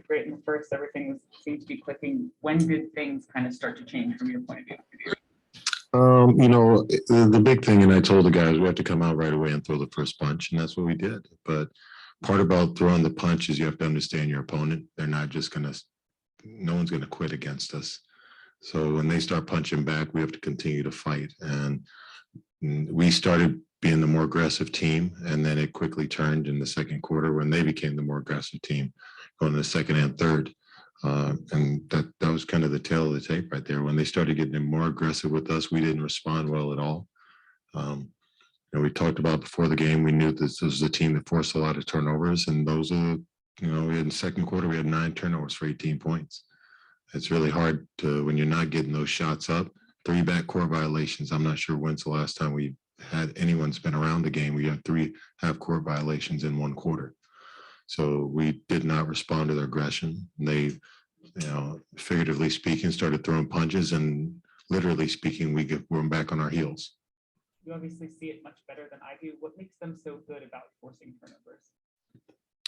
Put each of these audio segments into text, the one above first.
great in the first. Everything seemed to be clicking. When did things kind of start to change from your point of view? The big thing, and I told the guys, we have to come out right away and throw the first punch, and that's what we did. But part about throwing the punch is you have to understand your opponent. They're not just no one's going to quit against us. So when they start punching back, we have to continue to fight. And we started being the more aggressive team, and then it quickly turned in the second quarter when they became the more aggressive team, going to the second and third. And that was kind of the tail of the tape right there. When they started getting more aggressive with us, we didn't respond well at all. We talked about before the game, we knew this was a team that forced a lot of turnovers, and those are, we had in the second quarter, we had 9 turnovers for 18 points. It's really hard when you're not getting those shots up. 3 backcourt violations. I'm not sure when's the last time we had anyone's been around the game. We had 3 half-court violations in 1 quarter. So we did not respond to their aggression. They, figuratively speaking, started throwing punches, and literally speaking, we're back on our heels. You obviously see it much better than I do. What makes them so good about forcing turnovers?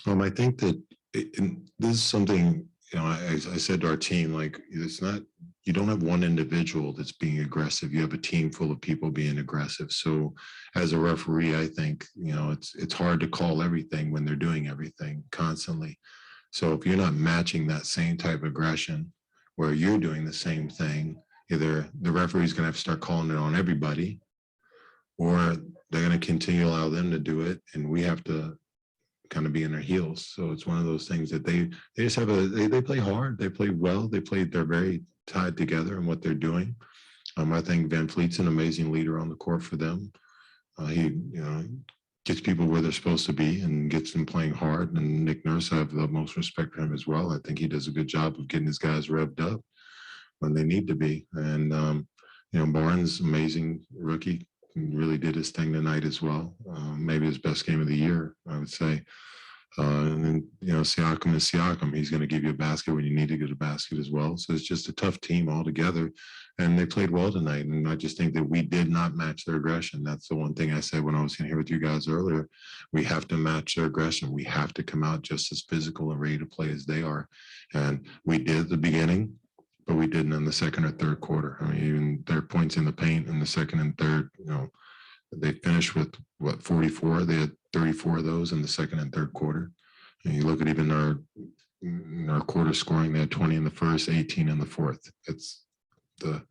I think that this is something, I said to our team, like, it's not, you don't have one individual that's being aggressive. You have a team full of people being aggressive. So as a referee, I think, it's hard to call everything when they're doing everything constantly. So if you're not matching that same type of aggression where you're doing the same thing, either the referee's going to have to start calling it on everybody, or they're going to continue to allow them to do it, and we have to kind of be in their heels. So it's one of those things that they just have they play hard, they play well, they're very tied together in what they're doing. I think Van Fleet's an amazing leader on the court for them. He gets people where they're supposed to be and gets them playing hard, and Nick Nurse, I have the most respect for him as well. I think he does a good job of getting his guys revved up when they need to be. And Barnes, amazing rookie, really did his thing tonight as well. Maybe his best game of the year, I would say. And then, Siakam is Siakam. He's going to give you a basket when you need to get a basket as well. So it's just a tough team altogether. And they played well tonight. And I just think that we did not match their aggression. That's the one thing I said when I was in here with you guys earlier. We have to match their aggression. We have to come out just as physical and ready to play as they are. And we did at the beginning, but we didn't in the second or third quarter. I mean, even their points in the paint in the second and third, they finished with 44. They had 34 of those in the second and third quarter. And you look at even our quarter scoring, they had 20 in the first, 18 in the fourth. It's the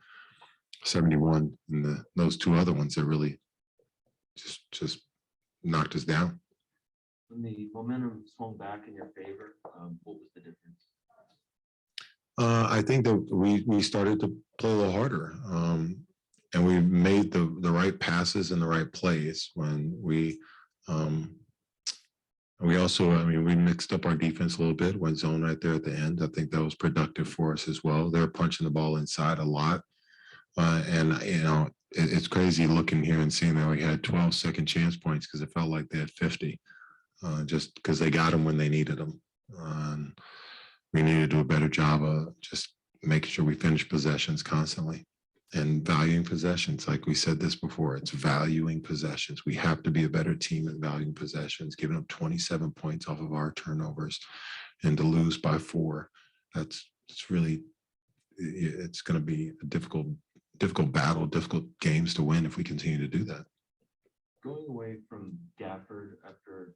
71 and those 2 other ones that really just knocked us down. When the momentum swung back in your favor, what was the difference? I think that we started to play a little harder, and we made the right passes and the right plays when we also, we mixed up our defense a little bit, went zone right there at the end. I think that was productive for us as well. They're punching the ball inside a lot. It's crazy looking here and seeing that we had 12 second chance points because it felt like they had 50, just because they got them when they needed them. We need to do a better job of just making sure we finish possessions constantly and valuing possessions. Like we said this before, it's valuing possessions. We have to be a better team at valuing possessions, giving up 27 points off of our turnovers, and to lose by 4. It's going to be a difficult battle, difficult games to win if we continue to do that. Going away from Gafford after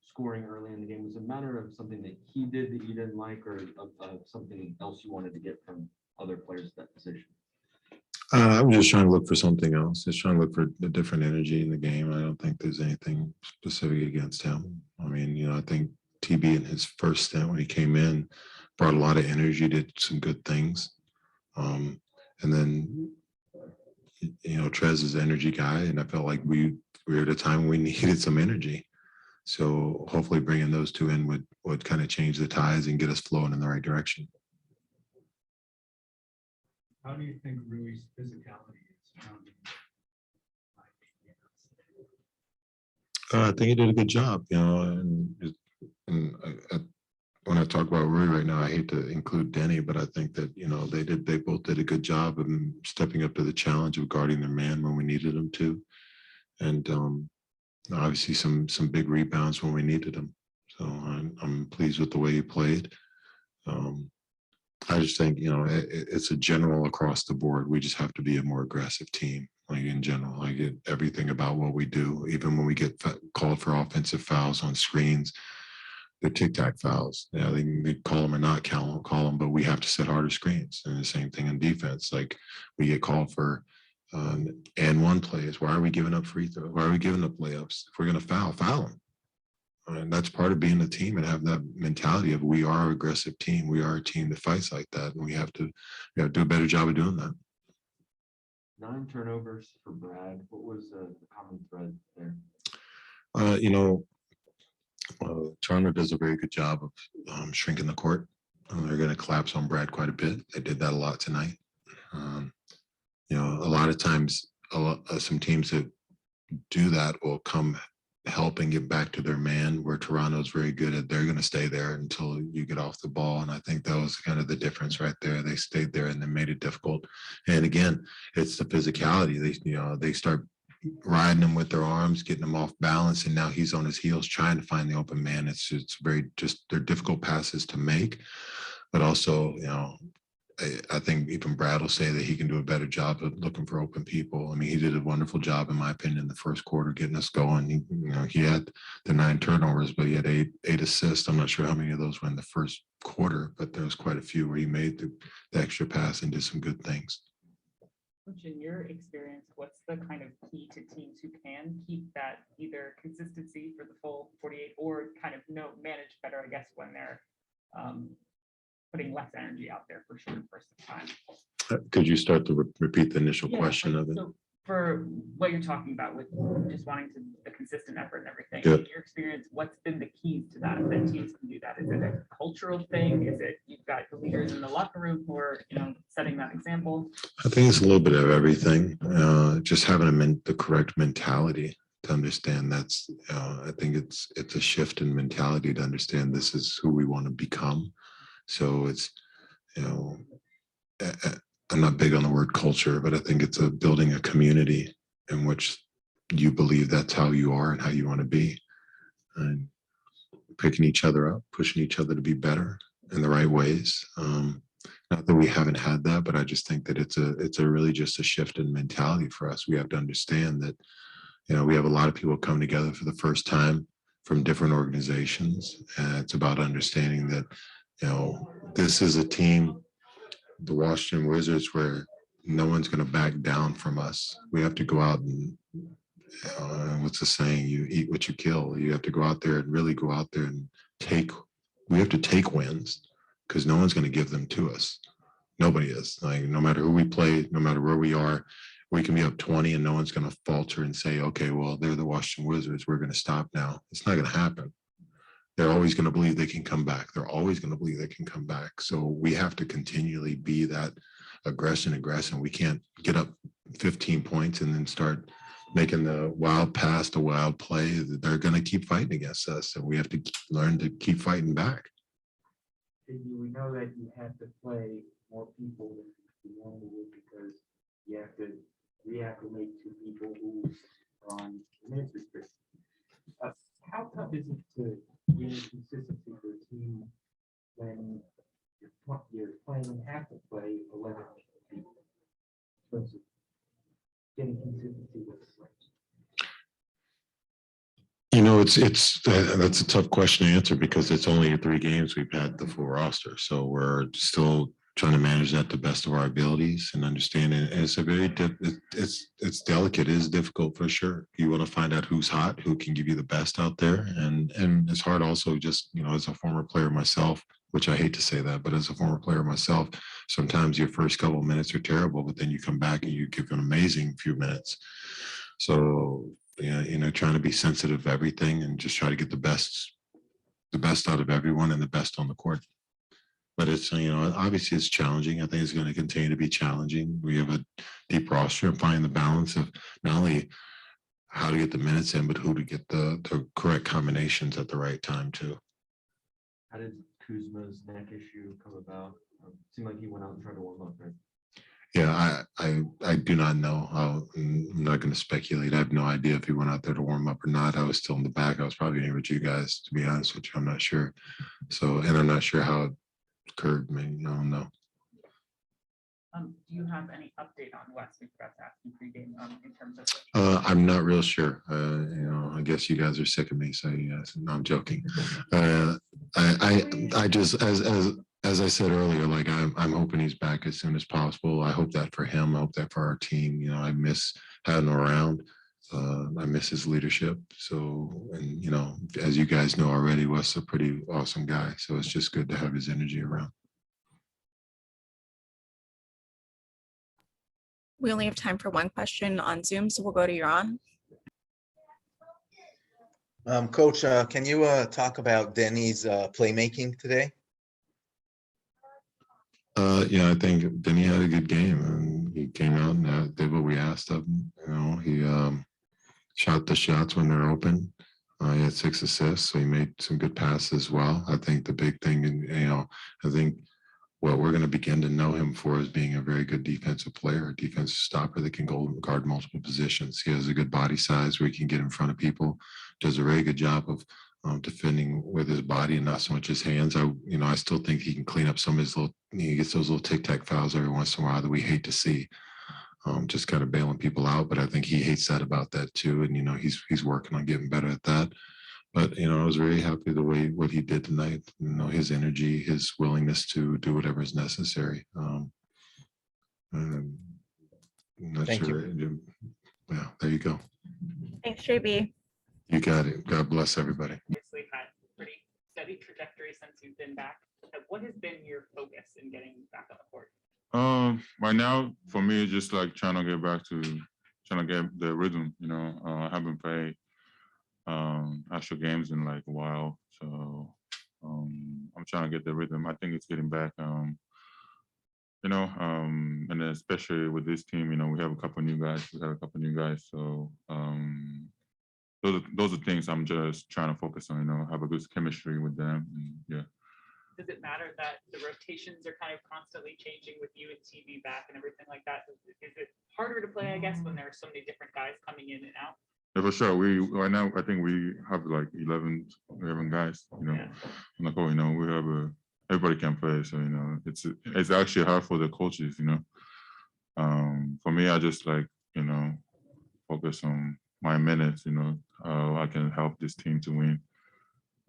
scoring early in the game, was it a matter of something that he did that you didn't like, or of something else you wanted to get from other players at that position? I'm just trying to look for something else. Just trying to look for a different energy in the game. I don't think there's anything specific against him. I think TB in his first stint when he came in brought a lot of energy, did some good things. And then, Trez is an energy guy, and I felt like we were at a time when we needed some energy. So hopefully bringing those 2 in would kind of change the tides and get us flowing in the right direction. How do you think Rui's physicality is found? I think he did a good job, and when I talk about Rui right now, I hate to include Denny, but I think that, they both did a good job of stepping up to the challenge of guarding their man when we needed them to. And obviously some big rebounds when we needed them. So I'm pleased with the way he played. I just think, it's a general across the board. We just have to be a more aggressive team, like in general. I get everything about what we do, even when we get called for offensive fouls on screens. They're tic-tac fouls. Yeah, they call them or not call them, but we have to set harder screens. And the same thing in defense. Like we get called for and one plays. Why are we giving up free throws? Why are we giving up layups? If we're going to foul them. And that's part of being a team and have that mentality of we are an aggressive team. We are a team that fights like that. And we have to do a better job of doing that. 9 turnovers for Brad. What was the common thread there? Toronto does a very good job of shrinking the court. They're going to collapse on Brad quite a bit. They did that a lot tonight. A lot of times, some teams that do that will come help and get back to their man, where Toronto's very good at they're going to stay there until you get off the ball. And I think that was kind of the difference right there. They stayed there and they made it difficult. And again, it's the physicality. They start riding him with their arms, getting him off balance, and now he's on his heels trying to find the open man. It's they're difficult passes to make, but also, I think even Brad will say that he can do a better job of looking for open people. I mean, he did a wonderful job, in my opinion, in the first quarter, getting us going. He had the 9 turnovers, but he had eight assists. I'm not sure how many of those were in the first quarter, but there was quite a few where he made the extra pass and did some good things. Coach, in your experience, what's the kind of key to teams who can keep that either consistency for the full 48 or kind of manage better, I guess, when they're putting less energy out there for short bursts of time? Could you start to repeat the initial question of it? So for what you're talking about with just wanting to the consistent effort and everything, Good. in your experience, what's been the keys to that teams can do that? Is it a cultural thing? Is it you've got the leaders in the locker room who are setting that example? I think it's a little bit of everything. Just having the correct mentality to understand that's. I think it's a shift in mentality to understand this is who we want to become. So it's, I'm not big on the word culture, but I think it's building a community in which you believe that's how you are and how you want to be, and picking each other up, pushing each other to be better in the right ways. Not that we haven't had that, but I just think that it's a really just a shift in mentality for us. We have to understand that, we have a lot of people come together for the first time from different organizations. And it's about understanding that, this is a team, the Washington Wizards, where no one's going to back down from us. We have to go out and, what's the saying? You eat what you kill. You have to go out there and really go out there and we have to take wins, because no one's going to give them to us. Nobody is. Like, no matter who we play, no matter where we are, we can be up 20 and no one's going to falter and say, okay, well, they're the Washington Wizards, we're going to stop now. It's not going to happen. They're always going to believe they can come back. They're always going to believe they can come back. So we have to continually be that aggression. We can't get up 15 points and then start making the wild pass, the wild play. They're going to keep fighting against us, and we have to learn to keep fighting back. We know that you have to play more people than you normally would, because you have to reacclimate to people who are on minutes restriction. How tough is it to gain consistency for a team when you're playing half to play 11 people? In terms of getting consistency with the switch. That's a tough question to answer, because it's only 3 games we've had the full roster. So we're still trying to manage that to the best of our abilities and understanding. And it's it's delicate. It is difficult for sure. You want to find out who's hot, who can give you the best out there. And it's hard also, just, as a former player myself, which I hate to say that, but as a former player myself, sometimes your first couple of minutes are terrible, but then you come back and you give an amazing few minutes. So, trying to be sensitive of everything and just try to get the best out of everyone and the best on the court. But it's, obviously it's challenging. I think it's going to continue to be challenging. We have a deep roster, and finding the balance of not only how to get the minutes in, but who to get the correct combinations at the right time too. How did Kuzma's neck issue come about? It seemed like he went out and tried to warm up, right? Yeah, I do not know. I'm not going to speculate. I have no idea if he went out there to warm up or not. I was still in the back. I was probably here with you guys, to be honest with you. I'm not sure. So, and I'm not sure how occurred. Maybe I don't know. Do you have any update on Wes? We forgot to ask you pregame in terms of. I'm not real sure. I guess you guys are sick of me saying yes. No, I'm joking. I just as I said earlier, like I'm hoping he's back as soon as possible. I hope that for him. I hope that for our team. I miss having him around. I miss his leadership. So, and as you guys know already, Wes is a pretty awesome guy. So it's just good to have his energy around. We only have time for one question on Zoom, so we'll go to Yaron. Coach, can you talk about Denny's playmaking today? Yeah, I think Denny had a good game, and he came out and did what we asked of him. He shot the shots when they're open. He had 6 assists, so he made some good passes as well. I think the big thing, and I think what we're going to begin to know him for is being a very good defensive player, a defensive stopper that can guard multiple positions. He has a good body size where he can get in front of people, does a very good job of defending with his body and not so much his hands. I still think he can clean up some of his he gets those little tic-tac fouls every once in a while that we hate to see, just kind of bailing people out. But I think he hates that about that too. And, he's working on getting better at that. But, I was very happy what he did tonight, his energy, his willingness to do whatever is necessary. I'm not Thank sure. Yeah, there you go. Thanks, JB. You got it. God bless everybody. Obviously had pretty steady trajectory since you've been back. What has been your focus in getting back on the court? Right now, for me, it's just like trying to get the rhythm. I haven't played actual games in like a while, so I'm trying to get the rhythm. I think it's getting back. And then especially with this team, we have a couple new guys. So those are things I'm just trying to focus on. Have a good chemistry with them. And, yeah. Does it matter that the rotations are kind of constantly changing with you and TV back and everything like that? Is it harder to play, I guess, when there are so many different guys coming in and out? Yeah, for sure. Right now I think we have like 11 guys. Yeah. I'm like, we have everybody can play. So it's actually hard for the coaches. For me, I just like focus on my minutes. How I can help this team to win.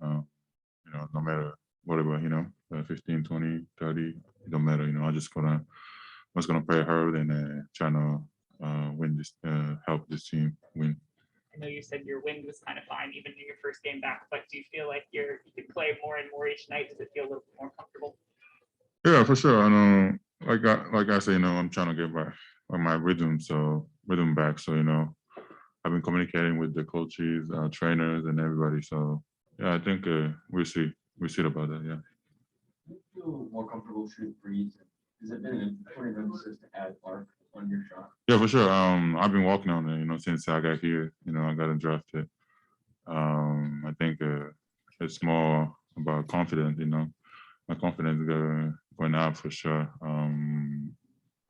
No matter whatever, 15, 20, 30, it don't matter. I just gonna play hard and trying to win this, help this team win. I know you said your wind was kind of fine even in your first game back, but do you feel like you could play more and more each night? Does it feel a little bit more comfortable? Yeah, for sure. Like I say, I'm trying to get my rhythm back. So I've been communicating with the coaches, trainers, and everybody. So yeah, I think we'll see about that. Yeah. Do you feel more comfortable shooting threes? Has it been an important emphasis to add arc on your shot? Yeah, for sure. I've been working on it, since I got here. I got drafted. I think it's more about confidence. My confidence going up for sure. I'm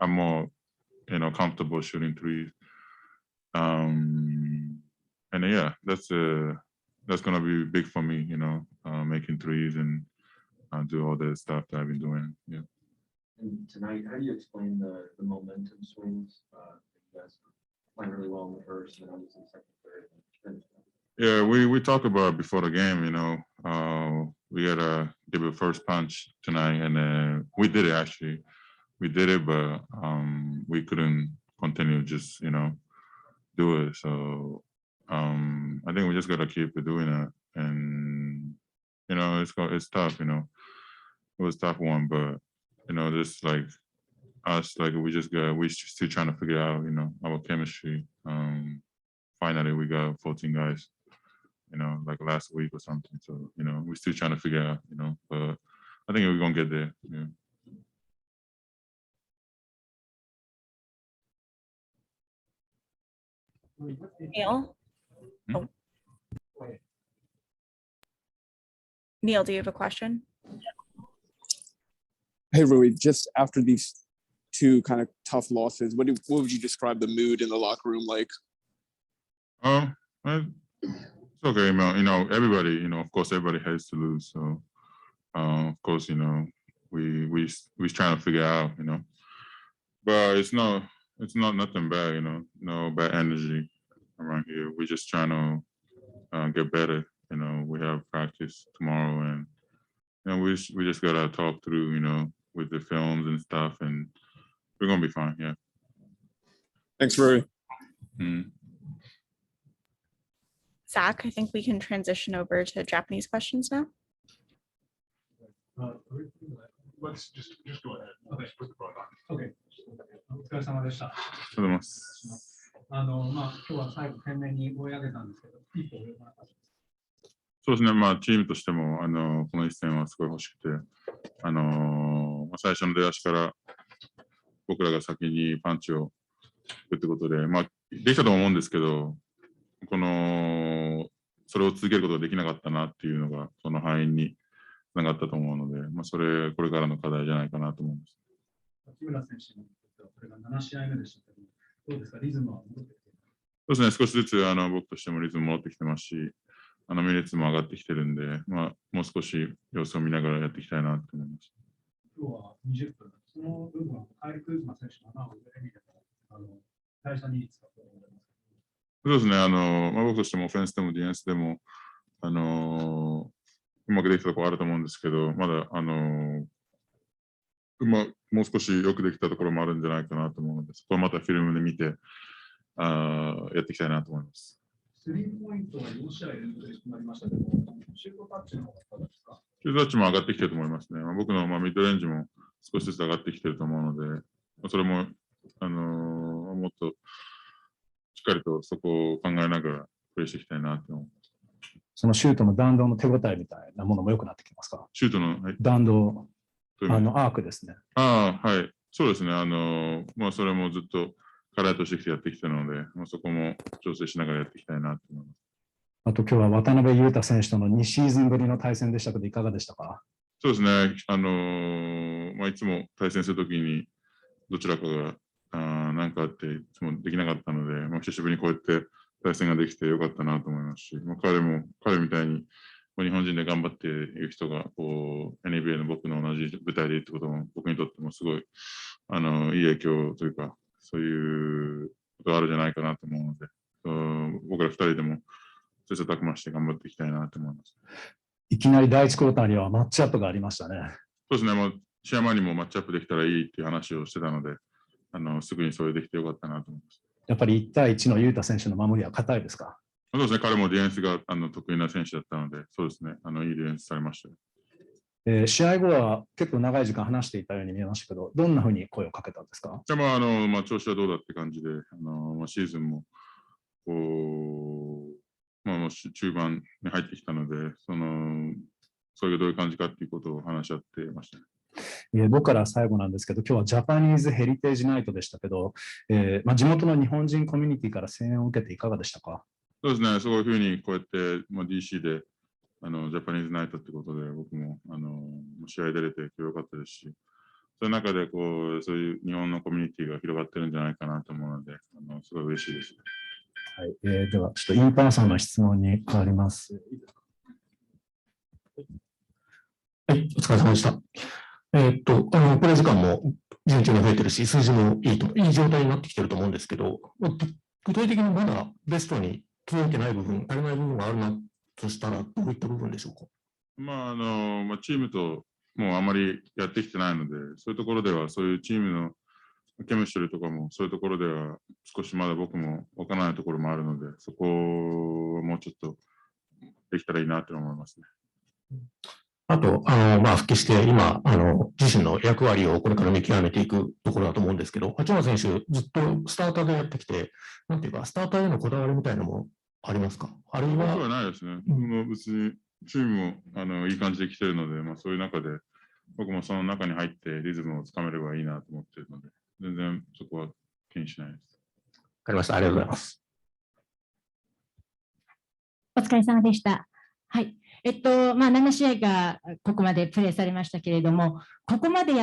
more, comfortable shooting threes. And yeah, that's gonna be big for me. Making threes and do all the stuff that I've been doing. Yeah. And tonight, how do you explain the momentum swings? You guys playing really well in the first, and obviously second, third. Yeah, we talked about it before the game. We gotta give a first punch tonight, and we did it actually. We did it, but we couldn't continue. Just do it. So I think we just gotta keep doing it, and it's tough. It was a tough one, but just like us, like we're still trying to figure out, our chemistry. Finally, we got 14 guys, like last week or something. So, we're still trying to figure out, but I think we're gonna get there. Yeah. Neil? Hmm? Oh. Neil, do you have a question? Hey, Rui, just after these two kind of tough losses, what would you describe the mood in the locker room like? It's okay, man. Everybody, of course, everybody has to lose. So, of course, we trying to figure out, you know. But it's not nothing bad, you know, no bad energy around here. We're just trying to get better. You know, we have practice tomorrow, and you know, we just gotta talk through, you know, with the films and stuff, and we're gonna be fine. Yeah. Thanks, Rui. Zach, I think we can transition over to Japanese questions now. Let's just go ahead. Okay. Okay. お疲れ様でした。ありがとうございます。まあ、今日は最後、懸命に追い上げたんですけど、一歩上回った。そうですね、まあ、チームとしてもこの一戦はすごい欲しくて、まあ、最初の出だしから僕らが先にパンチを打ってことで、まあ、できたと思うんですけど、それを続けることができなかったなっていうのが、その敗因につながったと思うので、まあ、これからの課題じゃないかなと思います。八村選手のこれが7試合目でしたけど、どうですか、リズムは戻ってきてそうですね、少しずつ僕としてもリズム戻ってきてますし、ミ率も上がってきてるんで、まあ、もう少し様子を見ながらやっていきたいなと思います。今日は20分、その部分はカイル・クーズマ選手の穴を入れてみても、大した2率だと思います。そうですね、まあ、僕としてもオフェンスでもディフェンスでも、うまくできたところあると思うんですけど、まだ、もう少しよくできたところもあるんじゃないかなと思うので、そこはまたフィルムで見てやっていきたいなと思います。スリーポイントは4試合連続で決まりましたけど、シュートタッチの方がいかがですか？シュートタッチも上がってきてると思いますね。まあ、僕のミッドレンジも少しずつ上がってきてると思うので、それも、もっとしっかりとそこを考えながらプレーしていきたいなと思います。そのシュートの弾道の手応えみたいなものも良くなってきますか？シュートの、はい、弾道、アークですね。はい。そうですね。まあ、それもずっと課題としてきてやってきたので、まあ、そこも調整しながらやっていきたいなと思います。あと今日は渡辺裕太選手との2シーズンぶりの対戦でしたけど、いかがでしたか？そうですね。まあ、いつも対戦するときにどちらかが何かあっていつもできなかったので、まあ、久しぶりにこうやって対戦ができてよかったなと思いますし、まあ、彼みたいに日本人で頑張っている人がNBA の僕の同じ舞台でいるってことも僕にとってもすごいいい影響というか、そういうことがあるんじゃないかなと思うので、僕ら2人でも切磋琢磨して頑張っていきたいなと思います。いきなり第1クォーターにはマッチアップがありましたね。そうですね、もう試合前にもマッチアップできたらいいっていう話をしてたので、すぐにそれできてよかったなと思います。やっぱり1対1の裕太選手の守りは堅いですか？そうですね、彼もディフェンスが得意な選手だったので、そうですね、いいディフェンスされました。試合後は結構長い時間話していたように見えましたけど、どんなふうに声をかけたんですか？まあ、調子はどうだって感じで、シーズンもまあ、中盤に入ってきたので、それがどういう感じかっていうことを話し合ってましたね。僕から最後なんですけど、今日はジャパニーズヘリテージナイトでしたけど、まあ、地元の日本人コミュニティから声援を受けていかがでしたか？そうですね、そういうふうにこうやって、まあ、DC でジャパニーズナイトってことで、僕も試合出れてよかったですし、そういう中でそういう日本のコミュニティが広がってるんじゃないかなと思うので、すごい嬉しいです。はい、では、ちょっとインパーソンの質問に変わります。はい、お疲れ様でした。プレー時間も順調に増えてるし、数字もいい状態になってきてると思うんですけど、具体的にまだベストに届いてない部分、足りない部分があるなとしたら、どういった部分でしょうか？まあ、チームともうあまりやってきてないので、そういうところでは、そういうチームのケミストリーとかも、そういうところでは少しまだ僕も分からないところもあるので、そこをもうちょっとできたらいいなと思いますね。あと、まあ、復帰して今、自身の役割をこれから見極めていくところだと思うんですけど、八村選手、ずっとスターターでやってきて、なんていうか、スターターへのこだわりみたいなのもありますか？あるいは。僕はないですね。別にチームもいい感じで来てるので、まあ、そういう中で、僕もその中に入ってリズムをつかめればいいなと思っているので、全然そこは気にしないです。わかりました。ありがとうございます。お疲れ様でした。はい。まあ、7試合がここまでプレーされましたけれども、ここまで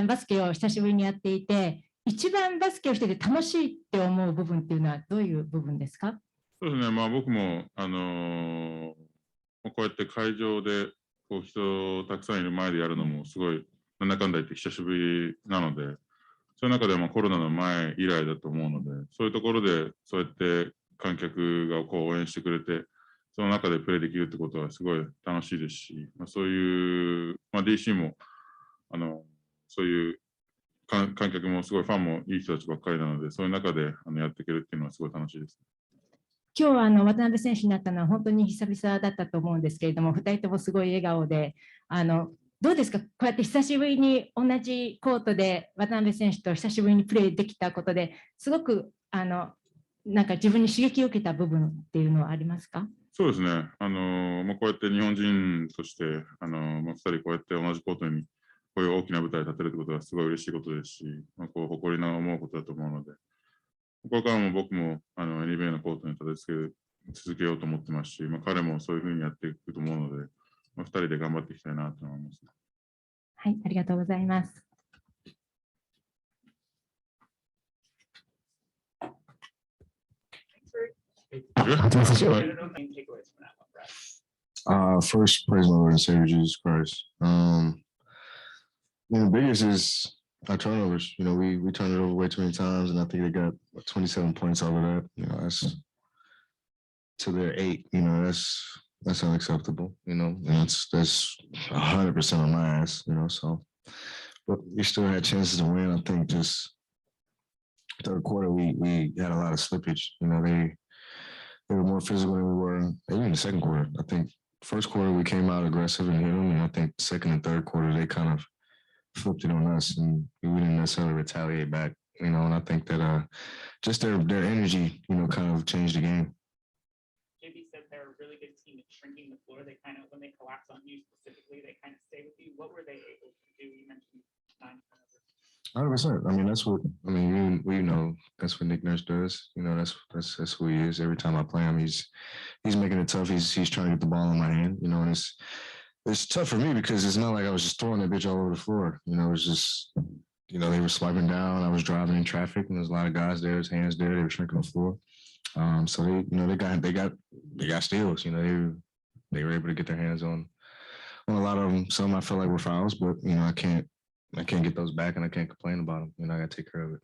バスケを久しぶりにやっていて、一番バスケをしていて楽しいって思う部分っていうのはどういう部分ですか？そうですね、まあ、僕も、こうやって会場で人たくさんいる前でやるのもすごいなんだかんだ言って久しぶりなので、そういう中でもコロナの前以来だと思うので、そういうところでそうやって観客がこう応援してくれて、その中でプレーできるってことはすごい楽しいですし、そういう、DC もそういう観客もすごいファンもいい人たちばっかりなので、そういう中でやっていけるっていうのはすごい楽しいです。今日は渡辺選手になったのは本当に久々だったと思うんですけれども、2人ともすごい笑顔で、どうですか、こうやって久しぶりに同じコートで渡辺選手と久しぶりにプレーできたことですごくなんか自分に刺激を受けた部分っていうのはありますか？そうですね。こうやって日本人として、2人こうやって同じコートにこういう大きな舞台に立てるってことはすごい嬉しいことですし、こう誇りの思うことだと思うので、これからも僕もNBA のコートに立て続けようと思ってますし、彼もそういうふうにやっていくと思うので、2人で頑張っていきたいなと思います。はい、ありがとうございます。First, praise my Lord and Savior Jesus Christ. The biggest is our turnovers. We turned it over way too many times, and I think they got 27 points out of that. That's to their 8. That's unacceptable. And that's 100% on my ass. So, but we still had chances to win. I think just third quarter we had a lot of slippage. They were more physical than we were. Even in the second quarter, I think first quarter we came out aggressive and hit them, and I think second and third quarter they kind of flipped it on us, and we didn't necessarily retaliate back. And I think that just their energy, kind of changed the game. JB said they're a really good team at shrinking the floor. They kind of, when they collapse on you specifically, they kind of stay with you. What were they able to do? You mentioned 9 turnovers. 100%. I mean, we know that's what Nick Nurse does. That's who he is. Every time I play him, he's making it tough. He's trying to get the ball in my hand. And it's tough for me because it's not like I was just throwing that bitch all over the floor. It was just, they were swiping down. I was driving in traffic, and there's a lot of guys there. His hands there. They were shrinking the floor. So they got steals. They were able to get their hands on a lot of them. Some I felt like were fouls, but I can't get those back, and I can't complain about them. I got to take care of it.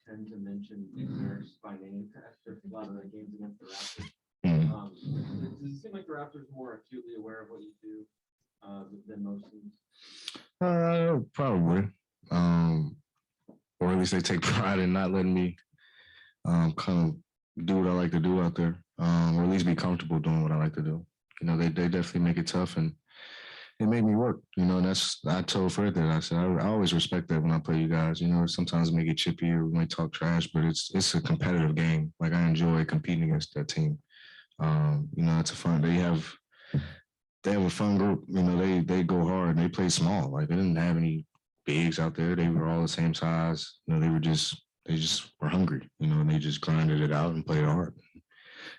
Tend to mention Nick Nurse by name after a lot of the games against the Raptors. Does it seem like the Raptors are more acutely aware of what you do than most teams? Probably. Or at least they take pride in not letting me kind of do what I like to do out there, or at least be comfortable doing what I like to do. They definitely make it tough, and it made me work. And I told Fred that. I said I always respect that when I play you guys. Sometimes it may get chippy or we may talk trash, but it's a competitive game. Like, I enjoy competing against that team. It's a fun. They have a fun group. They go hard. They play small. Like, they didn't have any bigs out there. They were all the same size. They just were hungry. And they just grinded it out and played hard.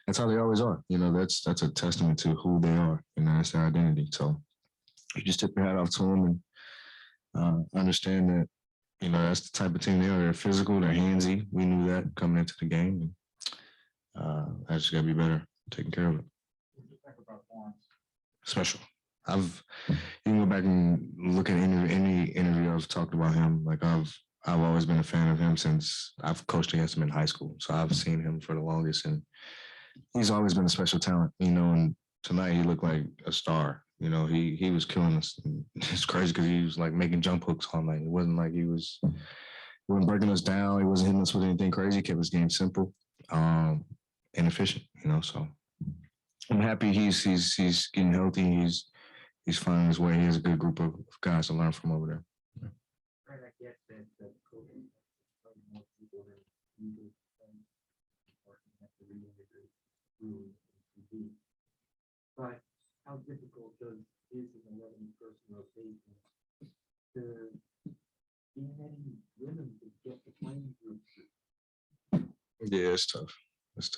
That's how they always are. That's a testament to who they are. That's their identity. So you just tip your hat off to them and understand that that's the type of team they are. They're physical. They're handsy. We knew that coming into the game. And I just got to be better taking care of it. Special. You can go back and look at any interview I've talked about him. Like, I've always been a fan of him since I've coached against him in high school. So I've seen him for the longest, and he's always been a special talent. And tonight he looked like a star. He was killing us. And it's crazy because he was like making jump hooks all night. It wasn't like he wasn't breaking us down. He wasn't hitting us with anything crazy. He kept his game simple, and efficient. So I'm happy he's getting healthy. He's finding his way. He has a good group of guys to learn from over there. Right, I get that coaching more people than you do, working at the reintegrate through TV. But how difficult is an 11-person rotation to be in any rhythm to get the playing group? Yeah, it's tough. It's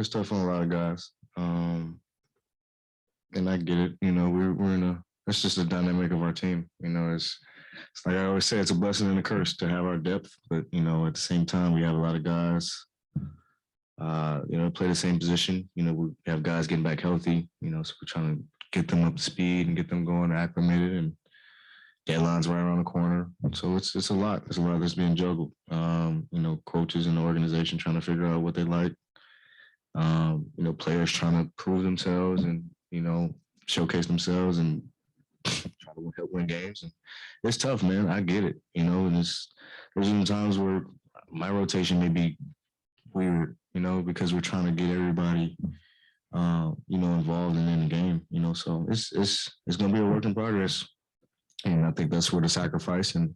tough on a lot of guys. And I get it. We're that's just the dynamic of our team. It's like I always say, it's a blessing and a curse to have our depth. But, at the same time, we have a lot of guys play the same position. We have guys getting back healthy, so we're trying to get them up to speed and get them going acclimated, and deadlines right around the corner. So it's a lot. There's a lot that's being juggled. Coaches in the organization trying to figure out what they like. Players trying to prove themselves and, showcase themselves and try to help win games. And it's tough, man. I get it, and there's been times where my rotation may be weird, because we're trying to get everybody, involved and in the game, so it's going to be a work in progress. And I think that's where the sacrifice and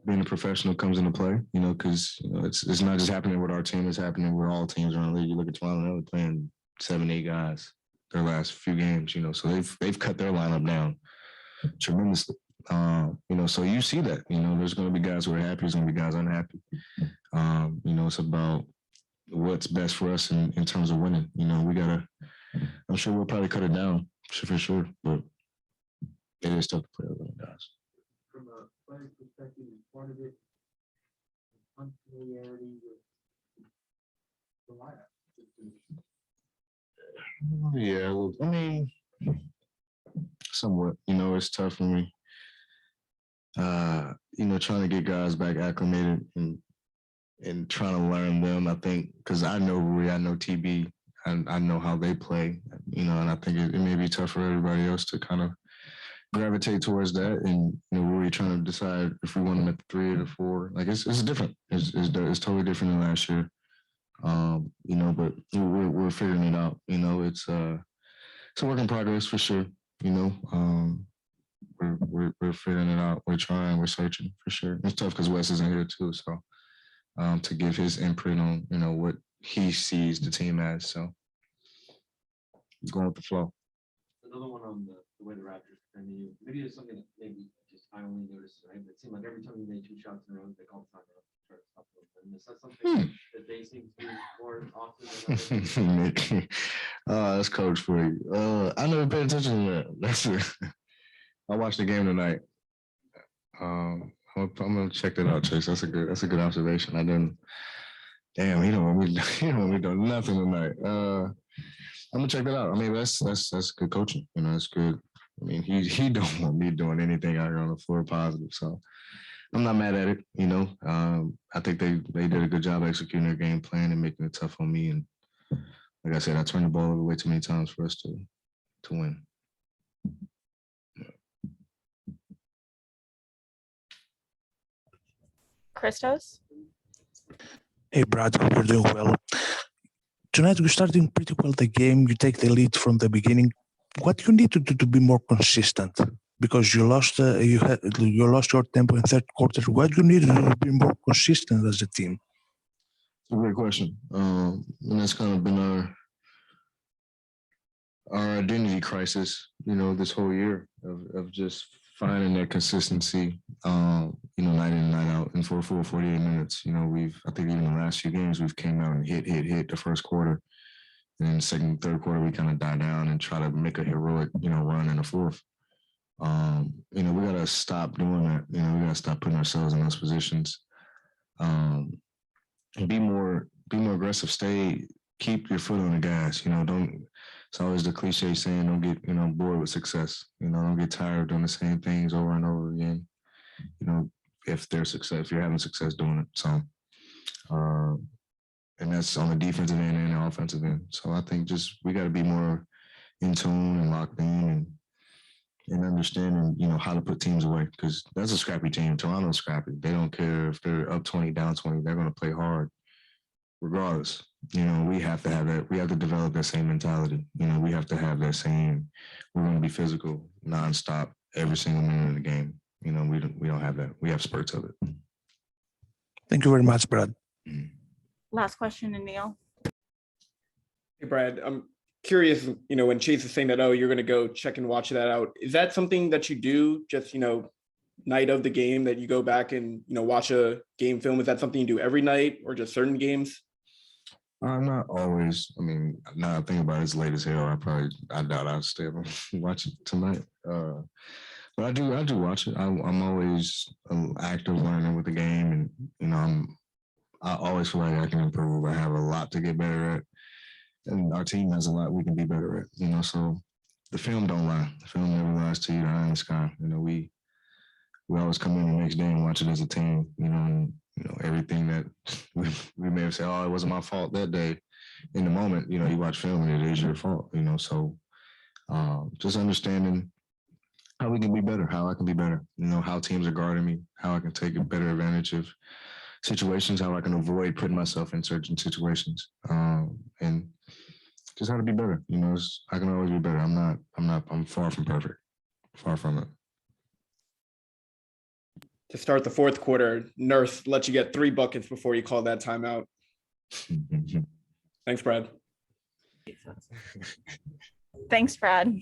being a professional comes into play, because it's not just happening with our team, it's happening with all teams around the league. You look at Toronto, they're playing 7-8 guys their last few games, so they've cut their lineup down tremendously. So you see that, there's going to be guys who are happy, there's going to be guys unhappy. It's about what's best for us in terms of winning. I'm sure we'll probably cut it down for sure, but it is tough to play with other guys. From a player's perspective, is part of it unfamiliarity with the lineup? Yeah, well, I mean, somewhat. It's tough for me. Trying to get guys back acclimated and trying to learn them. I think because I know Rui, I know TB, and I know how they play. And I think it may be tough for everybody else to kind of gravitate towards that. And Rui trying to decide if we want them at the 3 or the 4. Like it's different. It's totally different than last year. But we're figuring it out. It's a work in progress for sure. We're figuring it out. We're trying. We're searching for sure. It's tough because Wes isn't here too. So to give his input on what he sees the team as. So going with the flow. Another one on the way the Raptors defend you. Maybe it's something that maybe just I only noticed, right? But it seemed like every time you made 2 shots in a row, they called timeout to try to stop them. And is that something that they seem to do more often than others? That's coach for you. I never paid attention to that. That's it. I watched the game tonight. I'm gonna check that out, Chase. That's a good observation. I didn't. Damn, he don't want me doing nothing tonight. I'm gonna check that out. I mean, that's good coaching. That's good. I mean, he don't want me doing anything out here on the floor positive. So I'm not mad at it. I think they did a good job executing their game plan and making it tough on me. And like I said, I turned the ball over way too many times for us to win. Christos? Hey, Brad, hope you're doing well. Tonight, we're starting pretty well the game. You take the lead from the beginning. What you need to do to be more consistent? Because you lost your tempo in third quarter. What you need to do to be more consistent as a team? It's a great question. And that's kind of been our identity crisis, this whole year of just finding that consistency, night in and night out. And for a full 48 minutes, I think even the last few games, we've came out and hit the first quarter. And then second, third quarter, we kind of die down and try to make a heroic, run in the fourth. We got to stop doing that. We got to stop putting ourselves in those positions. And be more aggressive. Keep your foot on the gas. It's always the cliche saying, don't get, bored with success. Don't get tired of doing the same things over and over again. If you're having success doing it. So, and that's on the defensive end and the offensive end. So I think we got to be more in tune and locked in and understanding, how to put teams away, because that's a scrappy team. Toronto's scrappy. They don't care if they're up 20, down 20. They're going to play hard regardless. We have to have that. We have to develop that same mentality. We have to have that same, we're going to be physical, nonstop, every single minute of the game. We don't have that. We have spurts of it. Thank you very much, Brad. Last question, Anil. Hey, Brad, I'm curious, when Chase is saying that, you're going to go check and watch that out. Is that something that you do just, night of the game, that you go back and, watch a game film? Is that something you do every night or just certain games? Not always. I mean, now I think about it, it's late as hell. I doubt I'll stay up and watch it tonight. But I do watch it. I'm always active learning with the game, and I always feel like I can improve. I have a lot to get better at. And our team has a lot we can be better at, you know, so the film don't lie. The film never lies to you, the eye in the sky. You know, we always come in the next day and watch it as a team, you know, and everything that we may have said, oh, it wasn't my fault that day. In the moment, you know, you watch film and it is your fault, you know, so just understanding how we can be better, how I can be better, you know, how teams are guarding me, how I can take a better advantage of situations, how I can avoid putting myself in certain situations, and just how to be better. You know, I can always be better. I'm far from perfect, far from it. To start the fourth quarter, Nurse let you get 3 buckets before you called that timeout. Thanks, Brad. Thanks, Brad.